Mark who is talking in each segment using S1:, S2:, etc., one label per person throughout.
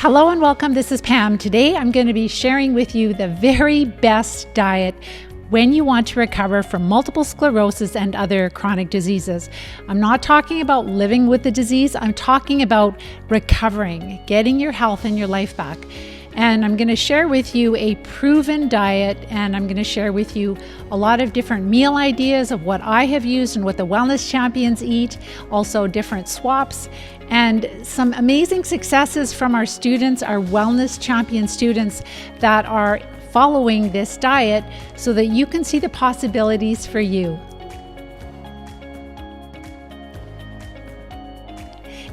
S1: Hello and welcome. This is Pam. Today I'm going to be sharing with you the very best diet when you want to recover from multiple sclerosis and other chronic diseases. I'm not talking about living with the disease. I'm talking about recovering, getting your health and your life back. And I'm going to share with you a proven diet, and I'm going to share with you a lot of different meal ideas of what I have used and what the wellness champions eat, also different swaps, and some amazing successes from our students, our wellness champion students that are following this diet so that you can see the possibilities for you.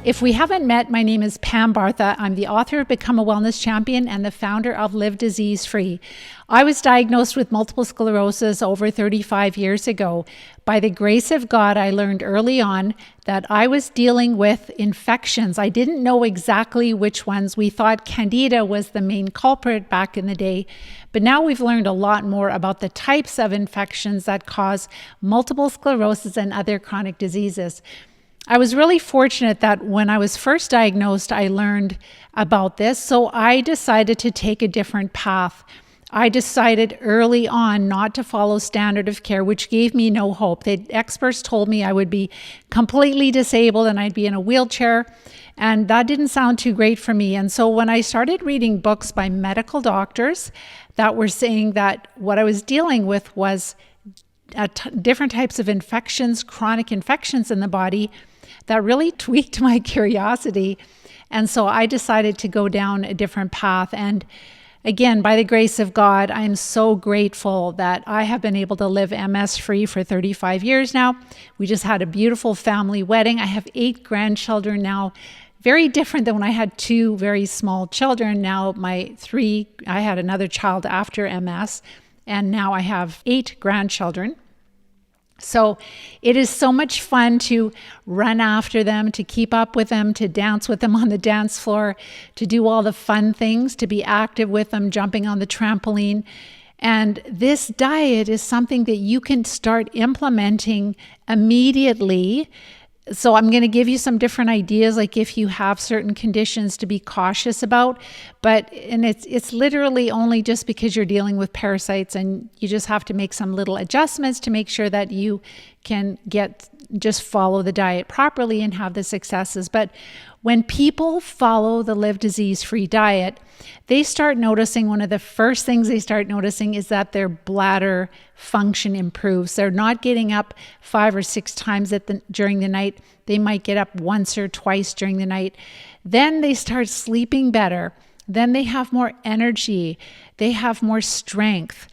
S1: If we haven't met, my name is Pam Bartha. I'm the author of Become a Wellness Champion and the founder of Live Disease Free. I was diagnosed with multiple sclerosis over 35 years ago. By the grace of God, I learned early on that I was dealing with infections. I didn't know exactly which ones. We thought Candida was the main culprit back in the day, but now we've learned a lot more about the types of infections that cause multiple sclerosis and other chronic diseases. I was really fortunate that when I was first diagnosed, I learned about this, so I decided to take a different path. I decided early on not to follow standard of care, which gave me no hope. The experts told me I would be completely disabled and I'd be in a wheelchair, and that didn't sound too great for me. And so when I started reading books by medical doctors that were saying that what I was dealing with was different types of infections, chronic infections in the body, that really tweaked my curiosity. And so I decided to go down a different path. And again, by the grace of God, I'm so grateful that I have been able to live MS free for 35 years now. We just had a beautiful family wedding. I have 8 grandchildren now, very different than when I had 2 very small children. Now I had another child after MS, and now I have 8 grandchildren. So it is so much fun to run after them, to keep up with them, to dance with them on the dance floor, to do all the fun things, to be active with them, jumping on the trampoline. And this diet is something that you can start implementing immediately. So I'm going to give you some different ideas, like if you have certain conditions to be cautious about, and it's literally only just because you're dealing with parasites, and you just have to make some little adjustments to make sure that you can just follow the diet properly and have the successes. But when people follow the Live Disease Free diet, they start noticing, one of the first things they start noticing is that their bladder function improves. They're not getting up 5 or 6 times during the night. They might get up once or twice during the night. Then they start sleeping better. Then they have more energy. They have more strength.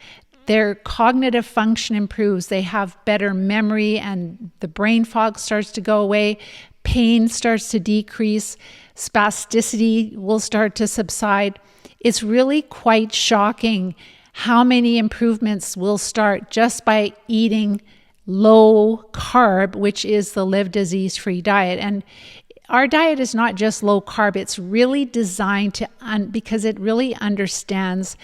S1: Their cognitive function improves. They have better memory, and the brain fog starts to go away. Pain starts to decrease. Spasticity will start to subside. It's really quite shocking how many improvements will start just by eating low carb, which is the Live Disease Free diet. And our diet is not just low carb. It's really designed because it really understands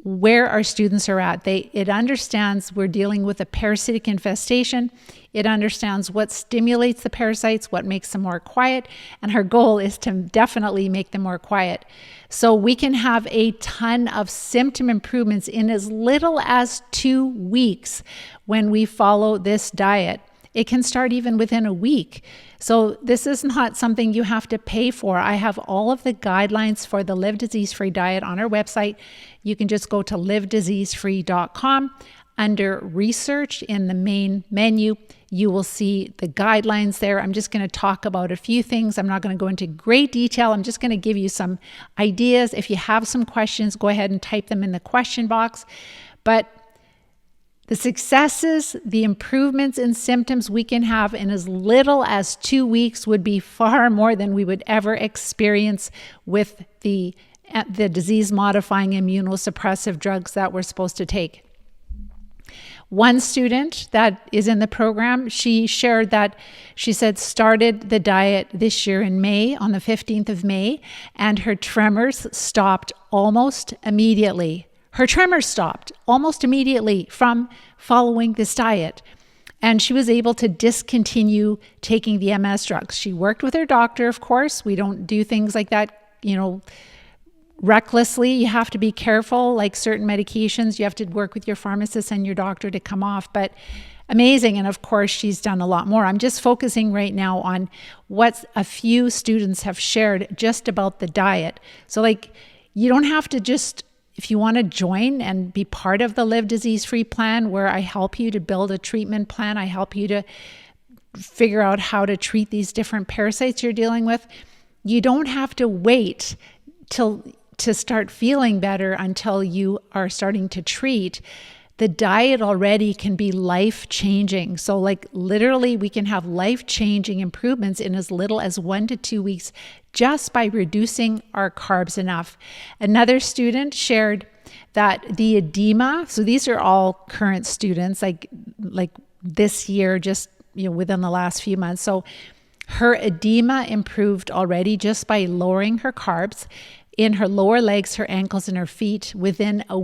S1: where our students are at. It understands we're dealing with a parasitic infestation. It understands what stimulates the parasites, what makes them more quiet, and our goal is to definitely make them more quiet. So we can have a ton of symptom improvements in as little as 2 weeks when we follow this diet. It can start even within a week. So this is not something you have to pay for. I have all of the guidelines for the Live Disease Free diet on our website. You can just go to livediseasefree.com. Under research in the main menu, you will see the guidelines there. I'm just going to talk about a few things. I'm not going to go into great detail. I'm just going to give you some ideas. If you have some questions, go ahead and type them in the question box. But the successes, the improvements in symptoms we can have in as little as 2 weeks would be far more than we would ever experience with the disease-modifying immunosuppressive drugs that we're supposed to take. One student that is in the program, she shared that she started the diet this year in May, on the 15th of May, and her tremors stopped almost immediately. Her tremors stopped almost immediately from following this diet. And she was able to discontinue taking the MS drugs. She worked with her doctor, of course. We don't do things like that, recklessly. You have to be careful, like certain medications, you have to work with your pharmacist and your doctor to come off, but amazing. And of course, she's done a lot more. I'm just focusing right now on what a few students have shared just about the diet. So like, you don't have to just, if you want to join and be part of the Live Disease-Free plan, where I help you to build a treatment plan, I help you to figure out how to treat these different parasites you're dealing with. You don't have to wait to start feeling better until you are starting to treat. The diet already can be life-changing. So like literally we can have life-changing improvements in as little as 1 to 2 weeks just by reducing our carbs enough. Another student shared that the edema, so these are all current students, like this year, just within the last few months. So her edema improved already just by lowering her carbs in her lower legs, her ankles, and her feet within the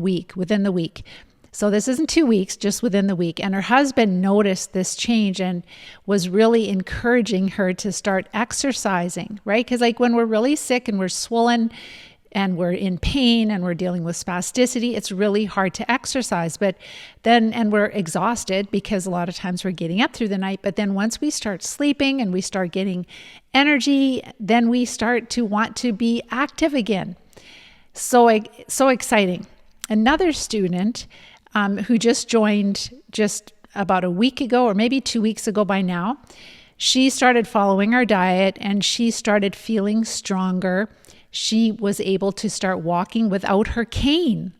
S1: week. So this isn't 2 weeks, just within the week. And her husband noticed this change and was really encouraging her to start exercising, right? Because like when we're really sick and we're swollen and we're in pain and we're dealing with spasticity, it's really hard to exercise. And we're exhausted because a lot of times we're getting up through the night. But then once we start sleeping and we start getting energy, then we start to want to be active again. So exciting. Another student who just joined just about a week ago, or maybe 2 weeks ago by now, she started following our diet and she started feeling stronger. She was able to start walking without her cane.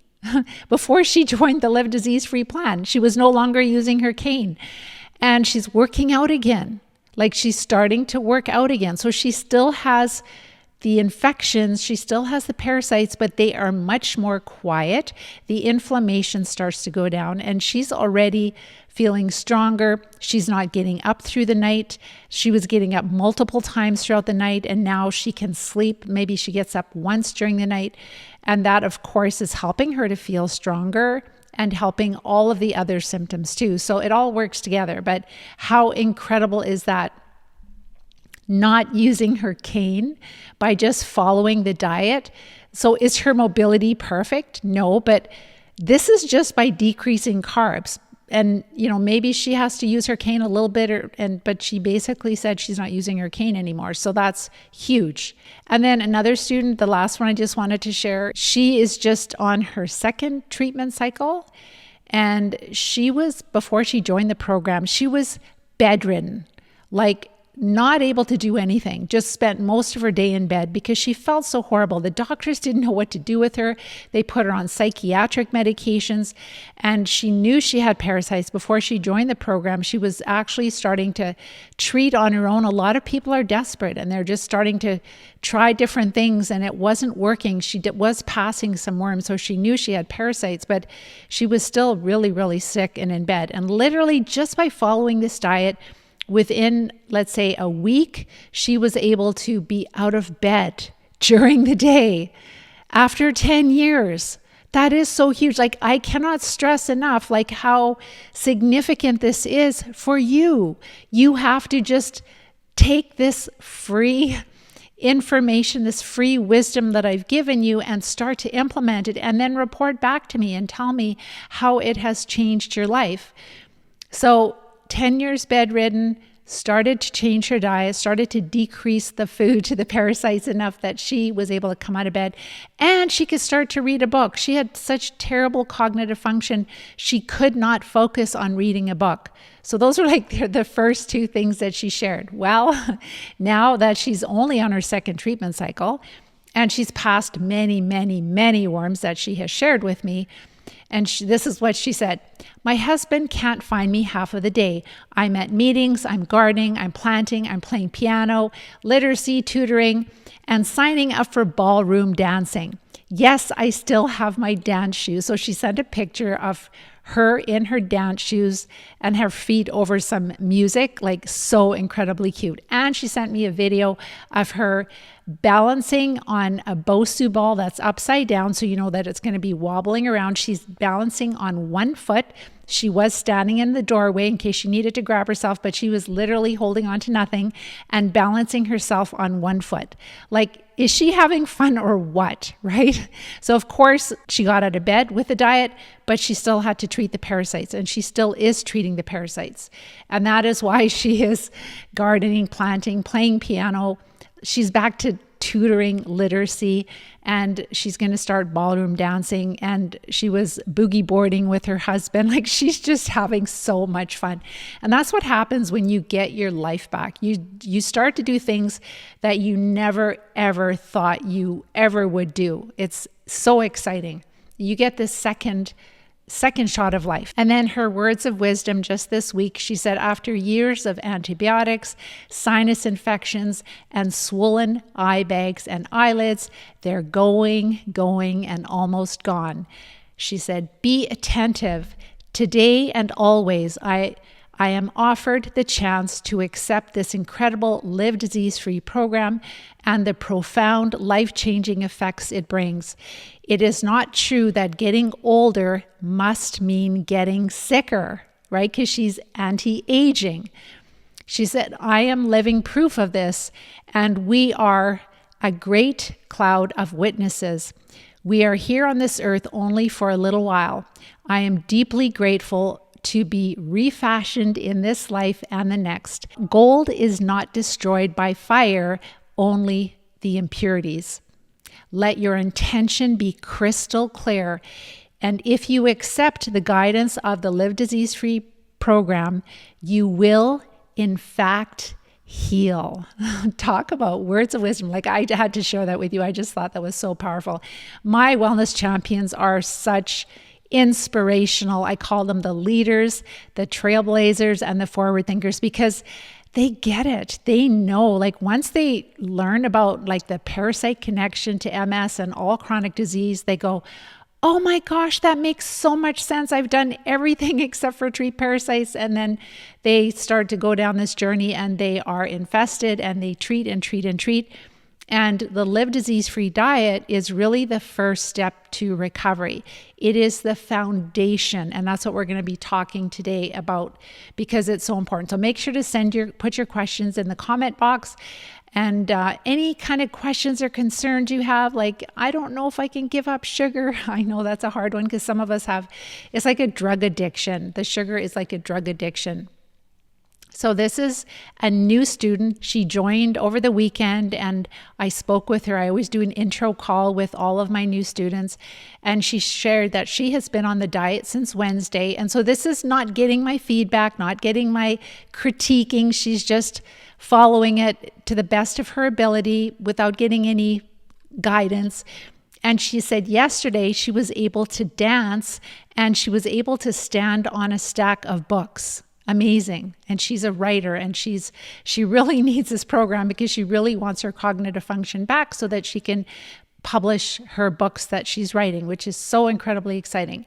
S1: Before she joined the Live Disease-Free plan, she was no longer using her cane. And she's working out again. Like she's starting to work out again. So she still has the infections, she still has the parasites, but they are much more quiet. The inflammation starts to go down and she's already feeling stronger. She's not getting up through the night. She was getting up multiple times throughout the night and now she can sleep. Maybe she gets up once during the night. And that, of course, is helping her to feel stronger and helping all of the other symptoms too. So it all works together. But how incredible is that? Not using her cane by just following the diet. So is her mobility perfect? No, but this is just by decreasing carbs. And, maybe she has to use her cane a little bit, but she basically said she's not using her cane anymore. So that's huge. And then another student, the last one I just wanted to share, she is just on her second treatment cycle. And before she joined the program, she was bedridden, like not able to do anything, just spent most of her day in bed because she felt so horrible. The doctors didn't know what to do with her. They put her on psychiatric medications and she knew she had parasites. Before she joined the program, she was actually starting to treat on her own. A lot of people are desperate and they're just starting to try different things and it wasn't working. She was passing some worms, so she knew she had parasites, but she was still really, really sick and in bed. And literally just by following this diet, within, let's say, a week, she was able to be out of bed during the day after 10 years. That is so huge. Like, I cannot stress enough, like, how significant this is for you. You have to just take this free information, this free wisdom that I've given you and start to implement it and then report back to me and tell me how it has changed your life. So 10 years bedridden, started to change her diet, started to decrease the food to the parasites enough that she was able to come out of bed and she could start to read a book. She had such terrible cognitive function, she could not focus on reading a book. So those are like the first two things that she shared. Well, now that she's only on her second treatment cycle and she's passed many, many, many worms that she has shared with me, and this is what she said. My husband can't find me half of the day. I'm at meetings, I'm gardening, I'm planting, I'm playing piano, literacy, tutoring, and signing up for ballroom dancing. Yes, I still have my dance shoes. So she sent a picture of her in her dance shoes and her feet over some music, like so incredibly cute. And she sent me a video of her balancing on a Bosu ball that's upside down, so you know that it's going to be wobbling around. She's balancing on one foot. She was standing in the doorway in case she needed to grab herself, but she was literally holding on to nothing and balancing herself on one foot. Like, is she having fun or what, right? So of course she got out of bed with the diet, but she still had to treat the parasites, and she still is treating the parasites. And that is why she is gardening, planting, playing piano. She's back to tutoring, literacy, and she's going to start ballroom dancing, and she was boogie boarding with her husband. Like, she's just having so much fun. And that's what happens when you get your life back. You start to do things that you never ever thought you ever would do. It's so exciting. You get this second shot of life. And then her words of wisdom just this week, she said, after years of antibiotics, sinus infections, and swollen eye bags and eyelids, they're going, and almost gone. She said, be attentive. Today and always, I am offered the chance to accept this incredible Live Disease-Free program and the profound life-changing effects it brings. It is not true that getting older must mean getting sicker, right? Because she's anti-aging. She said, I am living proof of this, and we are a great cloud of witnesses. We are here on this earth only for a little while. I am deeply grateful to be refashioned in this life and the next. Gold is not destroyed by fire, only the impurities. Let your intention be crystal clear. And if you accept the guidance of the Live Disease-Free program, you will, in fact, heal. Talk about words of wisdom. Like, I had to share that with you. I just thought that was so powerful. My wellness champions are such inspirational. I call them the leaders, the trailblazers, and the forward thinkers, because they get it. They know, like, once they learn about like the parasite connection to MS and all chronic disease, they go, oh my gosh, that makes so much sense. I've done everything except for treat parasites. And then they start to go down this journey, and they are infested, and they treat and treat and treat. And the Live Disease-Free diet is really the first step to recovery. It is the foundation, and that's what we're going to be talking today about, because it's so important. So make sure to put your questions in the comment box, and any kind of questions or concerns you have, like, I don't know if I can give up sugar. I know that's a hard one, because some of us have, it's like a drug addiction. The sugar is like a drug addiction. So this is a new student. She joined over the weekend, and I spoke with her. I always do an intro call with all of my new students, and she shared that she has been on the diet since Wednesday. And so this is not getting my feedback, not getting my critiquing. She's just following it to the best of her ability without getting any guidance. And she said yesterday she was able to dance, and she was able to stand on a stack of books. Amazing. And she's a writer, and she really needs this program, because she really wants her cognitive function back so that she can publish her books that she's writing, which is so incredibly exciting.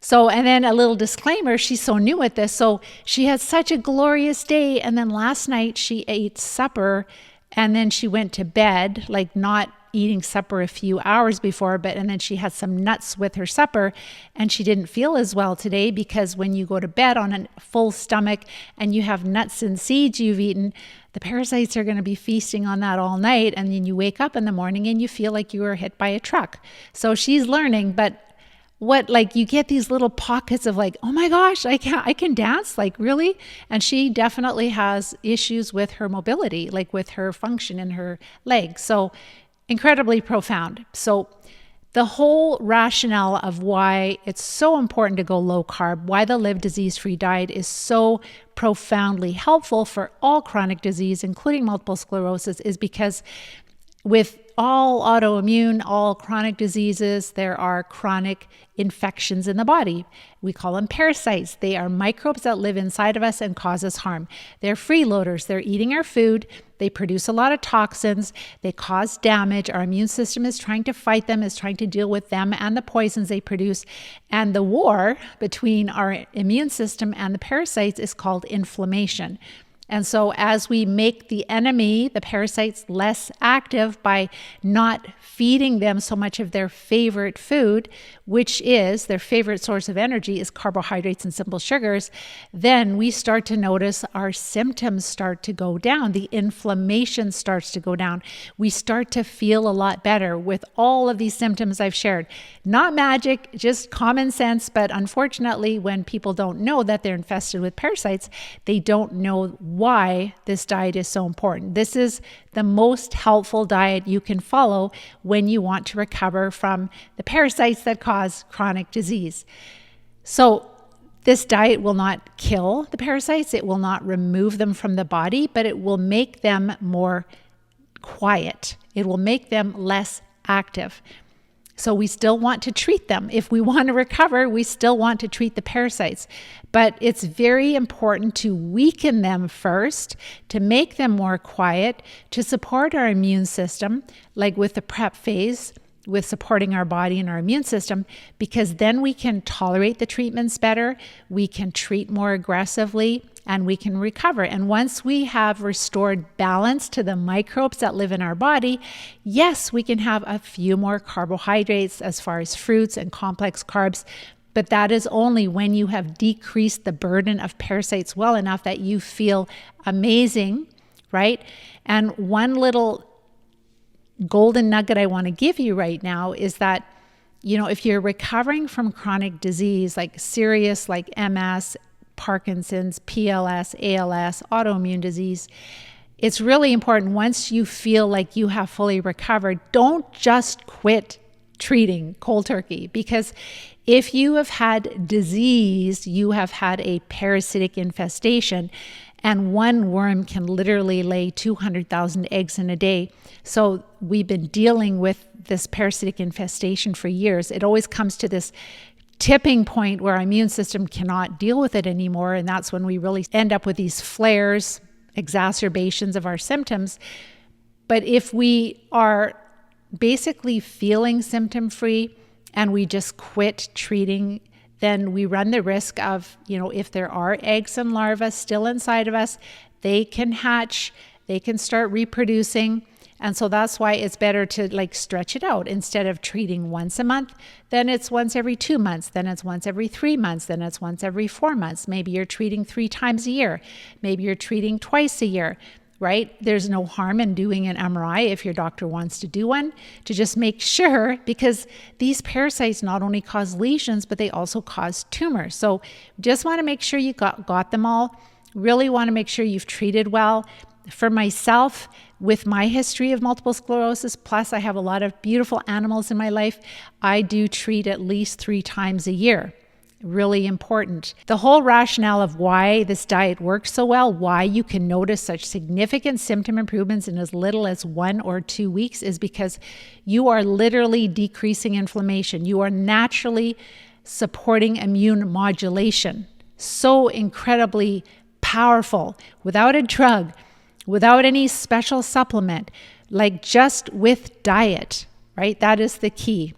S1: So, and then a little disclaimer, she's so new at this. So she had such a glorious day. And then last night she ate supper, and then she went to bed, like not eating supper a few hours before, and then she had some nuts with her supper, and she didn't feel as well today, because when you go to bed on a full stomach and you have nuts and seeds you've eaten, the parasites are going to be feasting on that all night, and then you wake up in the morning and you feel like you were hit by a truck. So she's learning, but you get these little pockets of like, oh my gosh, I can dance, like, really? And she definitely has issues with her mobility, like with her function in her legs. So incredibly profound. So the whole rationale of why it's so important to go low carb, why the Live Disease-Free diet is so profoundly helpful for all chronic disease, including multiple sclerosis, is because with all autoimmune, all chronic diseases, there are chronic infections in the body. We call them parasites. They are microbes that live inside of us and cause us harm. They're freeloaders. They're eating our food. They produce a lot of toxins. They cause damage. Our immune system is trying to fight them, is trying to deal with them and the poisons they produce. And the war between our immune system and the parasites is called inflammation. And so as we make the enemy, the parasites, less active by not feeding them so much of their favorite food, which is their favorite source of energy is carbohydrates and simple sugars, then we start to notice our symptoms start to go down. The inflammation starts to go down. We start to feel a lot better with all of these symptoms I've shared. Not magic, just common sense, but unfortunately, when people don't know that they're infested with parasites, they don't know why this diet is so important. This is the most helpful diet you can follow when you want to recover from the parasites that cause chronic disease. So this diet will not kill the parasites. It will not remove them from the body, but it will make them more quiet. It will make them less active. So we still want to treat them. If we want to recover, we still want to treat the parasites. But it's very important to weaken them first, to make them more quiet, to support our immune system, like with the prep phase, with supporting our body and our immune system, because then we can tolerate the treatments better, we can treat more aggressively, and we can recover. And once we have restored balance to the microbes that live in our body, yes, we can have a few more carbohydrates as far as fruits and complex carbs, but that is only when you have decreased the burden of parasites well enough that you feel amazing, right? And one little golden nugget I want to give you right now is that, if you're recovering from chronic disease, like serious, like MS, Parkinson's, PLS, ALS, autoimmune disease, it's really important once you feel like you have fully recovered, don't just quit treating cold turkey, because if you have had disease, you have had a parasitic infestation, and one worm can literally lay 200,000 eggs in a day. So we've been dealing with this parasitic infestation for years. It always comes to this tipping point where our immune system cannot deal with it anymore. And that's when we really end up with these flares, exacerbations of our symptoms. But if we are basically feeling symptom-free and we just quit treating, then we run the risk of, if there are eggs and larvae still inside of us, they can hatch, they can start reproducing. And so that's why it's better to stretch it out. Instead of treating once a month, then it's once every 2 months, then it's once every 3 months, then it's once every 4 months. Maybe you're treating 3 times a year. Maybe you're treating twice a year, right? There's no harm in doing an MRI if your doctor wants to do one, to just make sure, because these parasites not only cause lesions, but they also cause tumors. So just want to make sure you got them all. Really want to make sure you've treated well. For myself, with my history of multiple sclerosis, plus I have a lot of beautiful animals in my life, I do treat at least 3 times a year. Really important. The whole rationale of why this diet works so well, why you can notice such significant symptom improvements in as little as 1 or 2 weeks, is because you are literally decreasing inflammation. You are naturally supporting immune modulation. So incredibly powerful, without a drug, without any special supplement, like just with diet, right? That is the key.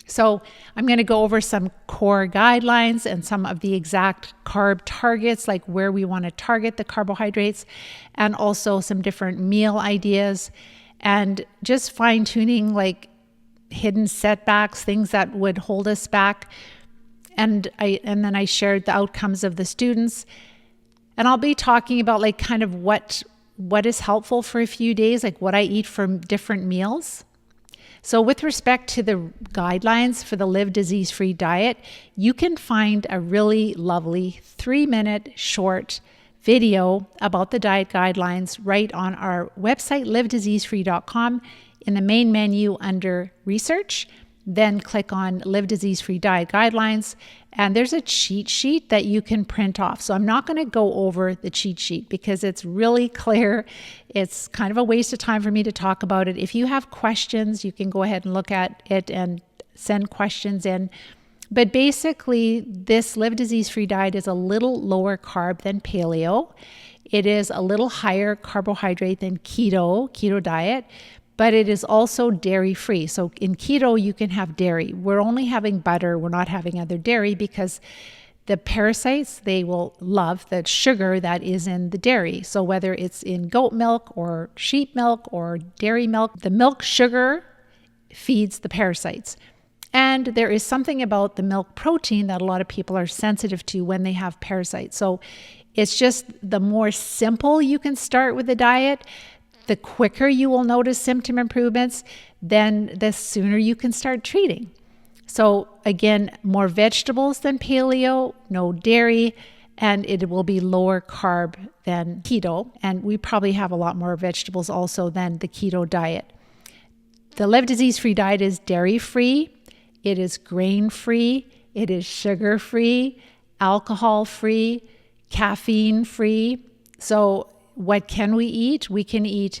S1: So I'm going to go over some core guidelines and some of the exact carb targets, like where we want to target the carbohydrates, and also some different meal ideas, and just fine tuning like hidden setbacks, things that would hold us back. And then I shared the outcomes of the students. And I'll be talking about like kind of what is helpful for a few days, like what I eat for different meals. So with respect to the guidelines for the Live Disease-Free diet, you can find a really lovely 3-minute short video about the diet guidelines right on our website, livediseasefree.com, in the main menu under Research. Then click on Live Disease-Free Diet Guidelines, and there's a cheat sheet that you can print off. So I'm not going to go over the cheat sheet because it's really clear. It's kind of a waste of time for me to talk about it. If you have questions, you can go ahead and look at it and send questions in. But basically, this Live Disease-Free diet is a little lower carb than paleo. It is a little higher carbohydrate than keto diet, but it is also dairy-free. So in keto, you can have dairy. We're only having butter. We're not having other dairy because The parasites, they will love the sugar that is in the dairy. So whether it's in goat milk or sheep milk or dairy milk, the milk sugar feeds the parasites. And there is something about the milk protein that a lot of people are sensitive to when they have parasites. So it's just the more simple you can start with the diet, the quicker you will notice symptom improvements, then the sooner you can start treating. So again, more vegetables than paleo, no dairy, and it will be lower carb than keto. And we probably have a lot more vegetables also than the keto diet. The Live Disease-Free diet is dairy-free, it is grain-free, it is sugar-free, alcohol-free, caffeine-free. So what can we eat? We can eat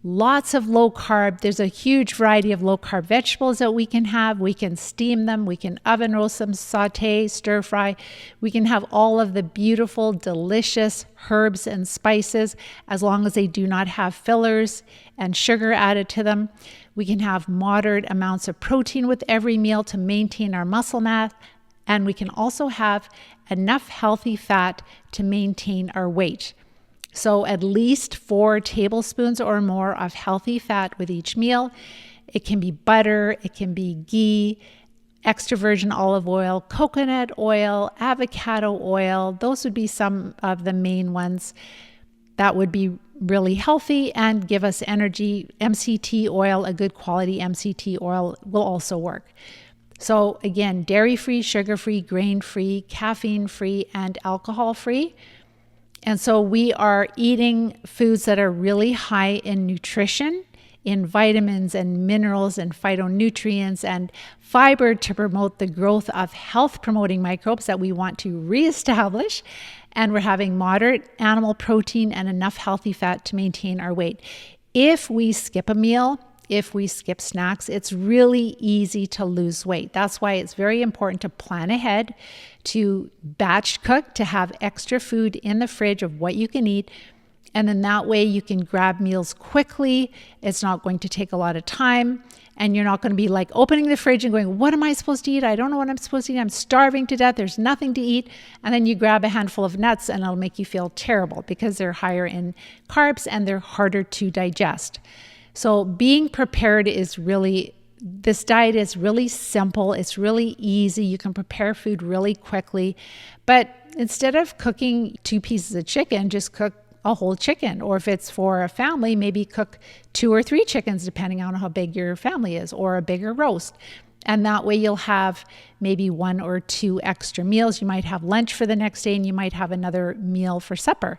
S1: lots of low carb. There's a huge variety of low carb vegetables that we can have. We can steam them. We can oven roast them, saute, stir fry. We can have all of the beautiful, delicious herbs and spices as long as they do not have fillers and sugar added to them. We can have moderate amounts of protein with every meal to maintain our muscle mass. And we can also have enough healthy fat to maintain our weight. So at least 4 tablespoons or more of healthy fat with each meal. It can be butter, it can be ghee, extra virgin olive oil, coconut oil, avocado oil. Those would be some of the main ones that would be really healthy and give us energy. MCT oil, a good quality MCT oil, will also work. So again, dairy-free, sugar-free, grain-free, caffeine-free, and alcohol-free. And so we are eating foods that are really high in nutrition, in vitamins and minerals and phytonutrients and fiber to promote the growth of health-promoting microbes that we want to reestablish. And we're having moderate animal protein and enough healthy fat to maintain our weight. If we skip a meal, if we skip snacks, it's really easy to lose weight. That's why it's very important to plan ahead, to batch cook, to have extra food in the fridge of what you can eat. And then that way you can grab meals quickly. It's not going to take a lot of time. And you're not going to be like opening the fridge and going, what am I supposed to eat? I don't know what I'm supposed to eat. I'm starving to death. There's nothing to eat. And then you grab a handful of nuts and it'll make you feel terrible because they're higher in carbs and they're harder to digest. So being prepared is really, this diet is really simple. It's really easy. You can prepare food really quickly. But instead of cooking 2 pieces of chicken, just cook a whole chicken. Or if it's for a family, maybe cook 2 or 3 chickens, depending on how big your family is, or a bigger roast. And that way you'll have maybe 1 or 2 extra meals. You might have lunch for the next day and you might have another meal for supper.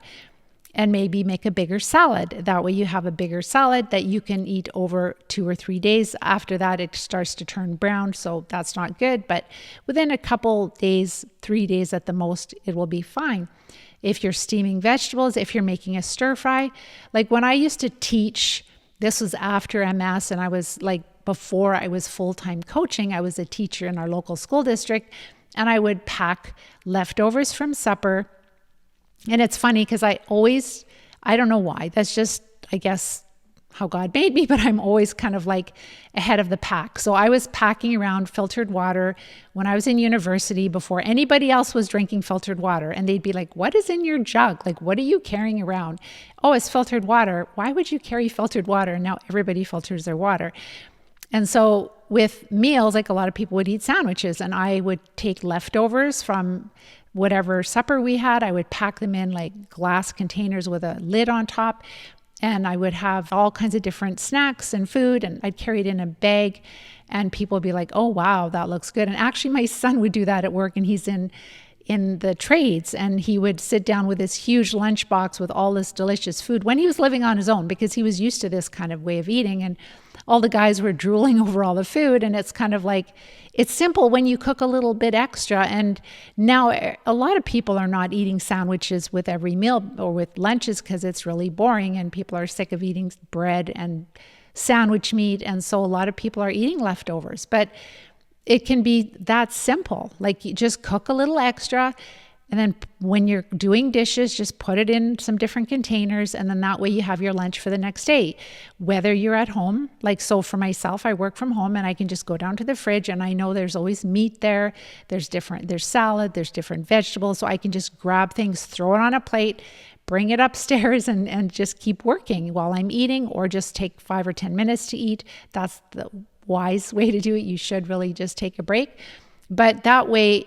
S1: And maybe make a bigger salad. That way you have a bigger salad that you can eat over 2 or 3 days. After that, it starts to turn brown, so that's not good. But within a couple days, 3 days at the most, it will be fine. If you're steaming vegetables, if you're making a stir fry, like when I used to teach, this was after MS, and I was like, before I was full-time coaching, I was a teacher in our local school district, and I would pack leftovers from supper. And it's funny because I don't know why, that's just, I guess, how God made me, but I'm always kind of like ahead of the pack. So I was packing around filtered water when I was in university before anybody else was drinking filtered water. And they'd be like, what is in your jug? Like, what are you carrying around? Oh, it's filtered water. Why would you carry filtered water? And now everybody filters their water. And so with meals, like a lot of people would eat sandwiches, and I would take leftovers from whatever supper we had. I would pack them in like glass containers with a lid on top. And I would have all kinds of different snacks and food, and I'd carry it in a bag, and people would be like, oh, wow, that looks good. And actually my son would do that at work, and he's in the trades, and he would sit down with this huge lunchbox with all this delicious food when he was living on his own, because he was used to this kind of way of eating. And all the guys were drooling over all the food. And it's kind of like, it's simple when you cook a little bit extra. And now a lot of people are not eating sandwiches with every meal or with lunches because it's really boring, and people are sick of eating bread and sandwich meat. And so a lot of people are eating leftovers, but it can be that simple. Like, you just cook a little extra, And then when you're doing dishes, just put it in some different containers. And then that way you have your lunch for the next day. Whether you're at home, like so for myself, I work from home and I can just go down to the fridge and I know there's always meat there. There's salad, there's different vegetables. So I can just grab things, throw it on a plate, bring it upstairs and just keep working while I'm eating, or just take 5 or 10 minutes to eat. That's the wise way to do it. You should really just take a break. But that way,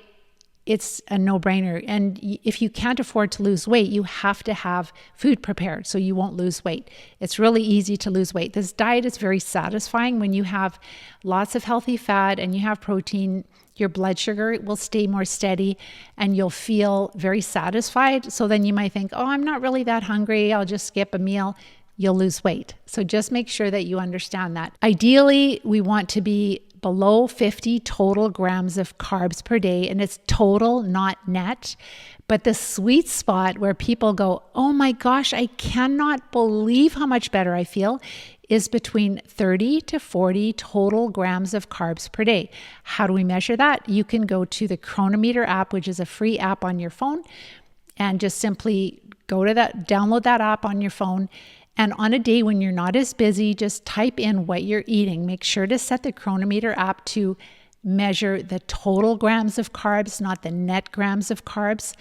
S1: it's a no-brainer. And if you can't afford to lose weight, you have to have food prepared so you won't lose weight. It's really easy to lose weight. This diet is very satisfying. When you have lots of healthy fat and you have protein, your blood sugar will stay more steady and you'll feel very satisfied. So then you might think, oh, I'm not really that hungry. I'll just skip a meal. You'll lose weight. So just make sure that you understand that. Ideally, we want to be below 50 total grams of carbs per day, and it's total, not net. But the sweet spot where people go, oh my gosh, I cannot believe how much better I feel, is between 30 to 40 total grams of carbs per day. How do we measure that? You can go to the Chronometer app, which is a free app on your phone, and just simply go to that, download that app on your phone. And on a day when you're not as busy, just type in what you're eating. Make sure to set the Chronometer app to measure the total grams of carbs, not the net grams of carbs.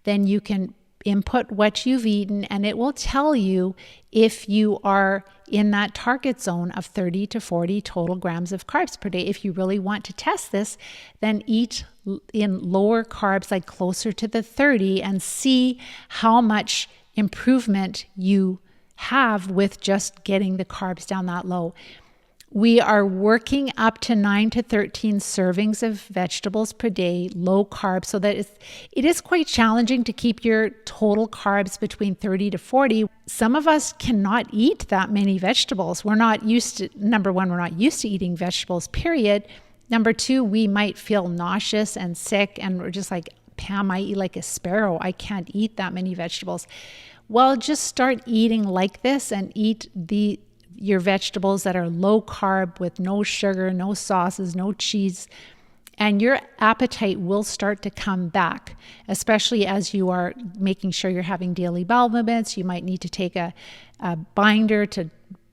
S1: Then you can input what you've eaten and it will tell you if you are in that target zone of 30 to 40 total grams of carbs per day. If you really want to test this, then eat in lower carbs, like closer to the 30, and see how much improvement you have with just getting the carbs down that low. We are working up to 9 to 13 servings of vegetables per day, low carb, so that it is quite challenging to keep your total carbs between 30 to 40. Some of us cannot eat that many vegetables. We're not used to, number one, we're not used to eating vegetables, period. Number two, we might feel nauseous and sick and we're just like, Pam, I eat like a sparrow. I can't eat that many vegetables. Well, just start eating like this and eat your vegetables that are low carb with no sugar, no sauces, no cheese, and your appetite will start to come back, especially as you are making sure you're having daily bowel movements. You might need to take a binder to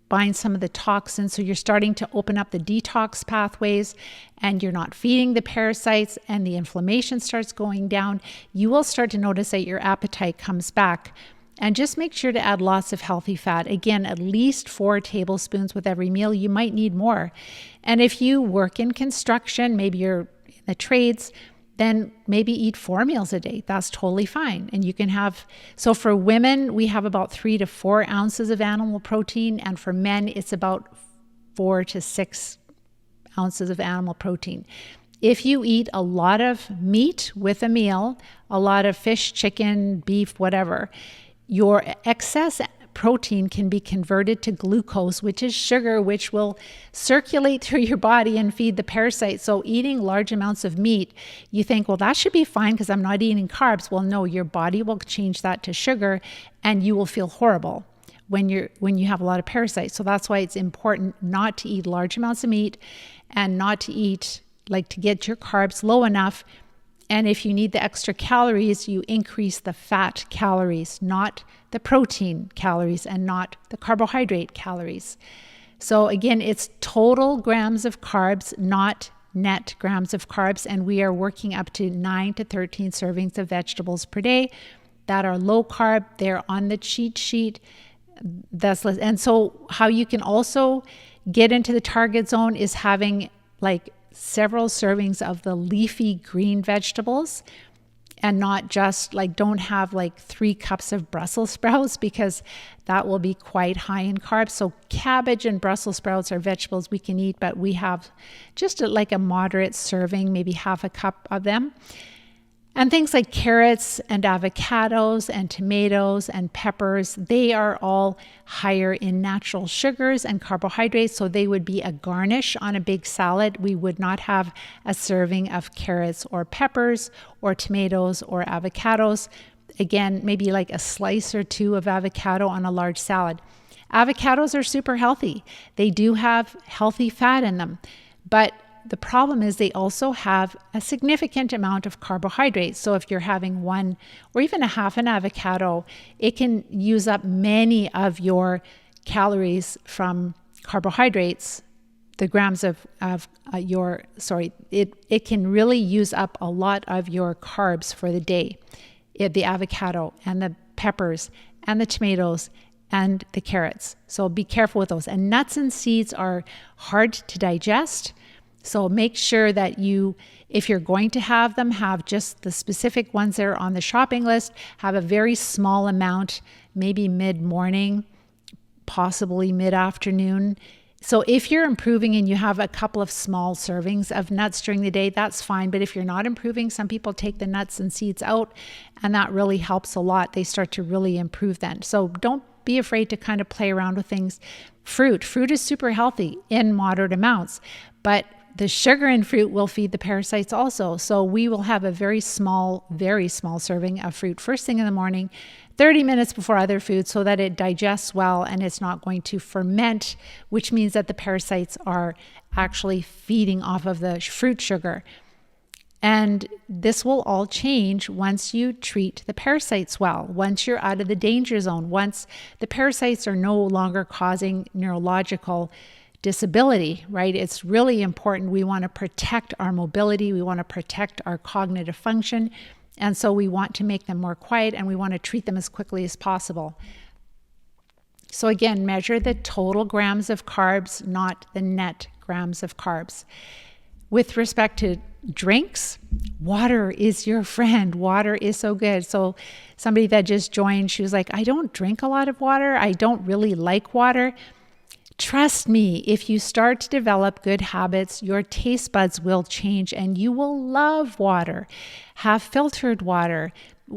S1: bind some of the toxins. So you're starting to open up the detox pathways and you're not feeding the parasites and the inflammation starts going down. You will start to notice that your appetite comes back. And just make sure to add lots of healthy fat. Again, at least 4 tablespoons with every meal. You might need more. And if you work in construction, maybe you're in the trades, then maybe eat 4 meals a day. That's totally fine. And you can have, so for women, we have about 3 to 4 ounces of animal protein. And for men, it's about 4 to 6 ounces of animal protein. If you eat a lot of meat with a meal, a lot of fish, chicken, beef, whatever, your excess protein can be converted to glucose, which is sugar, which will circulate through your body and feed the parasites. So eating large amounts of meat, you think, well, that should be fine because I'm not eating carbs. Well, no, your body will change that to sugar and you will feel horrible when you have a lot of parasites. So that's why it's important not to eat large amounts of meat and not to eat, like, to get your carbs low enough. And if you need the extra calories, you increase the fat calories, not the protein calories and not the carbohydrate calories. So again, it's total grams of carbs, not net grams of carbs. And we are working up to 9 to 13 servings of vegetables per day that are low carb. They're on the cheat sheet. And so how you can also get into the target zone is having like several servings of the leafy green vegetables and not just like, don't have like 3 cups of Brussels sprouts because that will be quite high in carbs. So cabbage and Brussels sprouts are vegetables we can eat, but we have just like a moderate serving, maybe half a cup of them. And things like carrots and avocados and tomatoes and peppers, they are all higher in natural sugars and carbohydrates, so they would be a garnish on a big salad. We would not have a serving of carrots or peppers or tomatoes or avocados. Again, maybe like a slice or 2 of avocado on a large salad. Avocados are super healthy. They do have healthy fat in them, but the problem is they also have a significant amount of carbohydrates. So if you're having one or even a half an avocado, it can use up many of your calories from carbohydrates, the grams of it can really use up a lot of your carbs for the day. The avocado and the peppers and the tomatoes and the carrots. So be careful with those. And nuts and seeds are hard to digest. So make sure that if you're going to have them, have just the specific ones that are on the shopping list. Have a very small amount, maybe mid-morning, possibly mid-afternoon. So if you're improving and you have a couple of small servings of nuts during the day, that's fine. But if you're not improving, some people take the nuts and seeds out, and that really helps a lot. They start to really improve then. So don't be afraid to kind of play around with things. Fruit is super healthy in moderate amounts, but the sugar in fruit will feed the parasites also. So we will have a very small serving of fruit first thing in the morning, 30 minutes before other foods, so that it digests well and it's not going to ferment, which means that the parasites are actually feeding off of the fruit sugar. And this will all change once you treat the parasites well, once you're out of the danger zone, once the parasites are no longer causing neurological disability, right? It's really important. We want to protect our mobility. We want to protect our cognitive function. And so we want to make them more quiet, and we want to treat them as quickly as possible. So again, measure the total grams of carbs, not the net grams of carbs. With respect to drinks, water is your friend. Water is so good. So somebody that just joined, she was like, I don't drink a lot of water. I don't really like water. Trust me, if you start to develop good habits, your taste buds will change and you will love water. Have filtered water.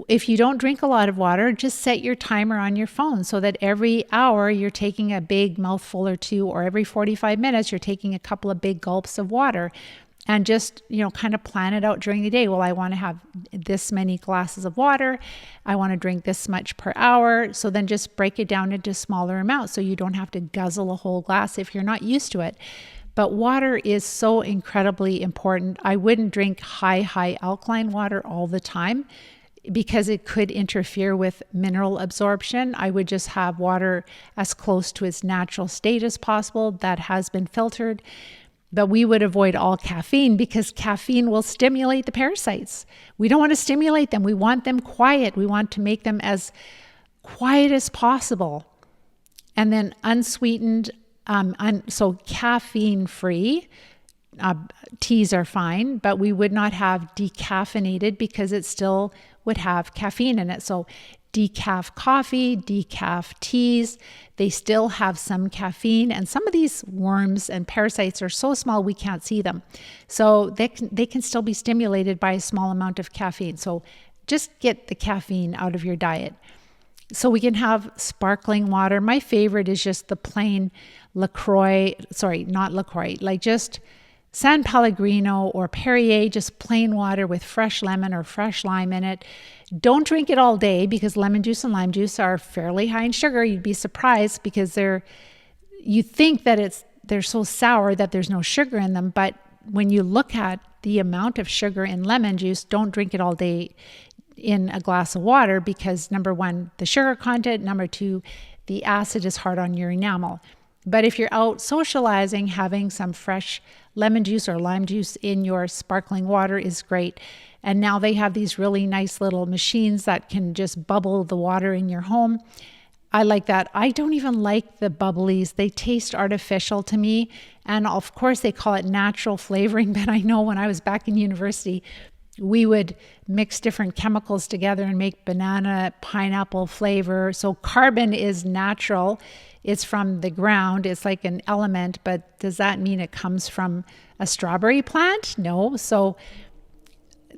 S1: If you don't drink a lot of water, just set your timer on your phone so that every hour you're taking a big mouthful or two, or every 45 minutes you're taking a couple of big gulps of water. And just, kind of plan it out during the day. Well, I want to have this many glasses of water. I want to drink this much per hour. So then just break it down into smaller amounts so you don't have to guzzle a whole glass if you're not used to it. But water is so incredibly important. I wouldn't drink high alkaline water all the time because it could interfere with mineral absorption. I would just have water as close to its natural state as possible that has been filtered. But we would avoid all caffeine because caffeine will stimulate the parasites. We don't want to stimulate them. We want them quiet. We want to make them as quiet as possible. And then unsweetened, so caffeine-free teas are fine, but we would not have decaffeinated because it still would have caffeine in it. So decaf coffee, decaf teas, they still have some caffeine, and some of these worms and parasites are so small we can't see them. So they can still be stimulated by a small amount of caffeine. So just get the caffeine out of your diet. So we can have sparkling water. My favorite is just the plain like just San Pellegrino or Perrier, just plain water with fresh lemon or fresh lime in it. Don't drink it all day because lemon juice and lime juice are fairly high in sugar. You'd be surprised because you think that they're so sour that there's no sugar in them. But when you look at the amount of sugar in lemon juice, don't drink it all day in a glass of water because number one, the sugar content, number two, the acid is hard on your enamel. But if you're out socializing, having some fresh lemon juice or lime juice in your sparkling water is great. And now they have these really nice little machines that can just bubble the water in your home. I like that. I don't even like the bubblies. They taste artificial to me. And of course they call it natural flavoring, but I know when I was back in university, we would mix different chemicals together and make banana, pineapple flavor. So carbon is natural. It's from the ground. It's like an element, but does that mean it comes from a strawberry plant? No. So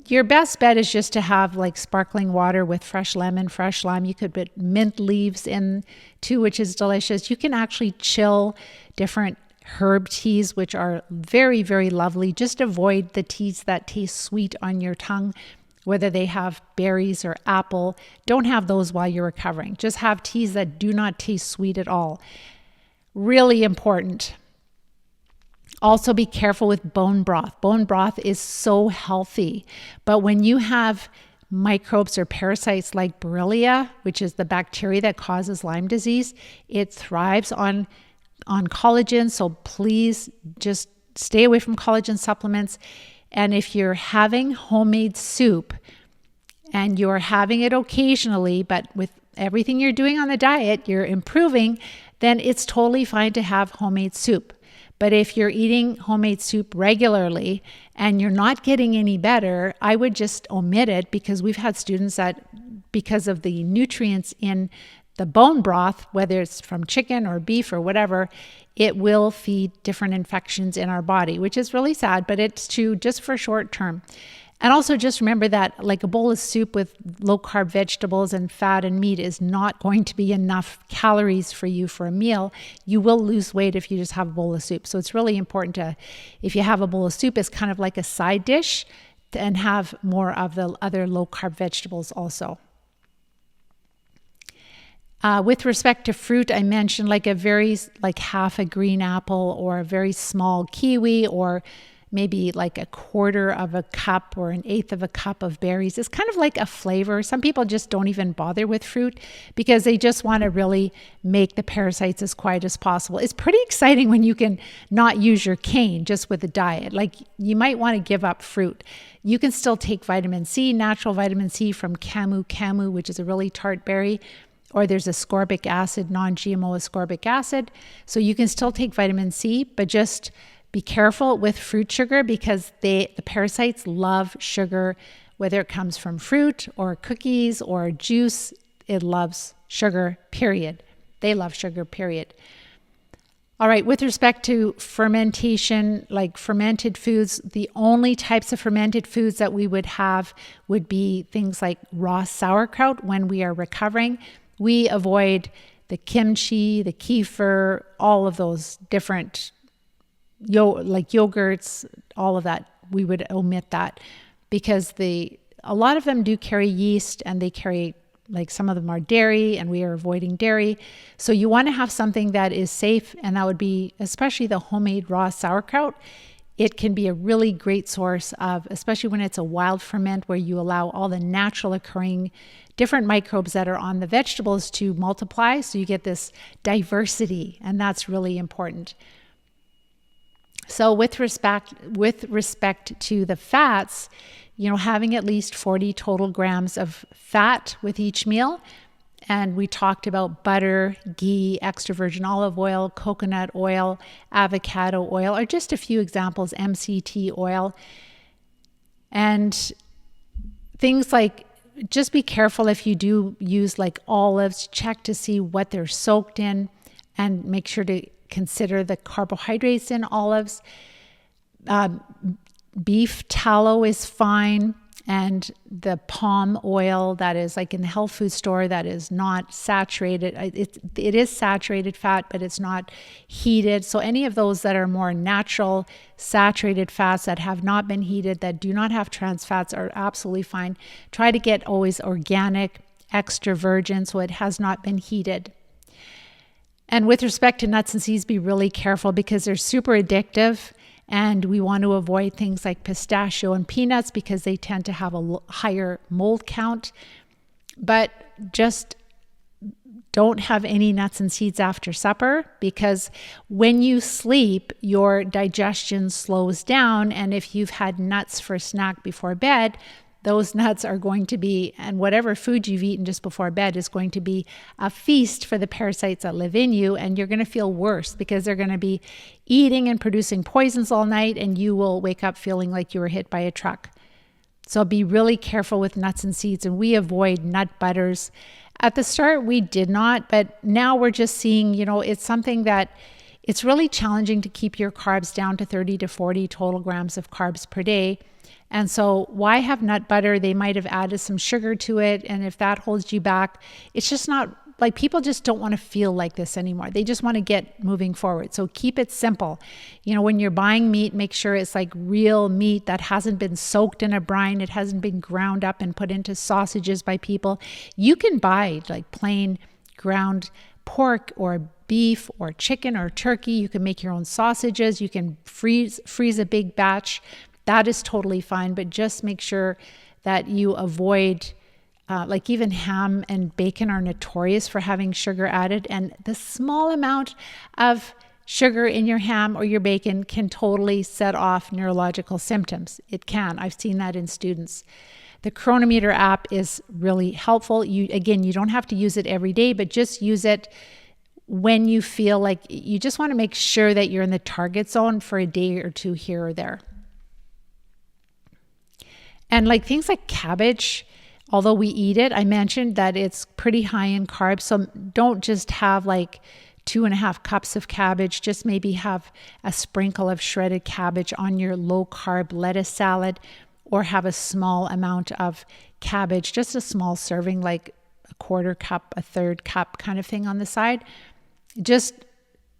S1: your best bet is just to have like sparkling water with fresh lemon, fresh lime. You could put mint leaves in too, which is delicious. You can actually chill different herb teas, which are very, very lovely. Just avoid the teas that taste sweet on your tongue, whether they have berries or apple. Don't have those while you're recovering. Just have teas that do not taste sweet at all. Really important. Also be careful with bone broth. Bone broth is so healthy, but when you have microbes or parasites like Borrelia, which is the bacteria that causes Lyme disease, it thrives on collagen. So please just stay away from collagen supplements. And if you're having homemade soup and you're having it occasionally, but with everything you're doing on the diet, you're improving, then it's totally fine to have homemade soup. But if you're eating homemade soup regularly and you're not getting any better, I would just omit it, because we've had students that, because of the nutrients in the bone broth, whether it's from chicken or beef or whatever, it will feed different infections in our body, which is really sad, but it's true just for short term. And also just remember that like a bowl of soup with low carb vegetables and fat and meat is not going to be enough calories for you for a meal. You will lose weight if you just have a bowl of soup. So it's really important to, if you have a bowl of soup, it's kind of like a side dish, and have more of the other low carb vegetables also. With respect to fruit, I mentioned like half a green apple or a very small kiwi, or maybe like a quarter of a cup or an eighth of a cup of berries. It's kind of like a flavor. Some people just don't even bother with fruit because they just want to really make the parasites as quiet as possible. It's pretty exciting when you can not use your cane just with a diet. Like you might want to give up fruit. You can still take vitamin C, natural vitamin C from camu, which is a really tart berry, or there's ascorbic acid, non-GMO ascorbic acid. So you can still take vitamin C, but just be careful with fruit sugar, because the parasites love sugar, whether it comes from fruit or cookies or juice. It loves sugar, period. They love sugar, period. All right, with respect to fermentation, like fermented foods, the only types of fermented foods that we would have would be things like raw sauerkraut when we are recovering. We avoid the kimchi, the kefir, all of those different like yogurts, all of that. We would omit that because a lot of them do carry yeast, and they carry, like some of them are dairy, and we are avoiding dairy. So you want to have something that is safe, and that would be especially the homemade raw sauerkraut. It can be a really great source of, especially when it's a wild ferment where you allow all the natural occurring different microbes that are on the vegetables to multiply. So you get this diversity, and that's really important. So with respect to the fats, having at least 40 total grams of fat with each meal. And we talked about butter, ghee, extra virgin olive oil, coconut oil, avocado oil, are just a few examples, MCT oil. And things like, just be careful if you do use like olives, check to see what they're soaked in, and make sure to consider the carbohydrates in olives. Beef tallow is fine, and the palm oil that is like in the health food store that is not saturated. It is saturated fat, but it's not heated. So any of those that are more natural saturated fats that have not been heated, that do not have trans fats, are absolutely fine. Try to get always organic, extra virgin, so it has not been heated. And with respect to nuts and seeds, be really careful because they're super addictive, and we want to avoid things like pistachio and peanuts because they tend to have a higher mold count. But just don't have any nuts and seeds after supper, because when you sleep, your digestion slows down. And if you've had nuts for a snack before bed, those nuts are going to be, and whatever food you've eaten just before bed is going to be a feast for the parasites that live in you, and you're going to feel worse because they're going to be eating and producing poisons all night, and you will wake up feeling like you were hit by a truck. So be really careful with nuts and seeds, and we avoid nut butters. At the start, we did not, but now we're just seeing, it's something that it's really challenging to keep your carbs down to 30 to 40 total grams of carbs per day. And so why have nut butter? They might have added some sugar to it. And if that holds you back, it's just not, like, people just don't want to feel like this anymore. They just want to get moving forward. So keep it simple. When you're buying meat, make sure it's like real meat that hasn't been soaked in a brine. It hasn't been ground up and put into sausages by people. You can buy like plain ground pork or beef or chicken or turkey. You can make your own sausages. You can freeze a big batch. That is totally fine, but just make sure that you avoid, like even ham and bacon are notorious for having sugar added, and the small amount of sugar in your ham or your bacon can totally set off neurological symptoms. It can. I've seen that in students. The Chronometer app is really helpful. You don't have to use it every day, but just use it when you feel like you just want to make sure that you're in the target zone for a day or two here or there. And like things like cabbage, although we eat it, I mentioned that it's pretty high in carbs. So don't just have like 2.5 cups of cabbage, just maybe have a sprinkle of shredded cabbage on your low carb lettuce salad, or have a small amount of cabbage, just a small serving, like a 1/4 cup, a 1/3 cup kind of thing on the side.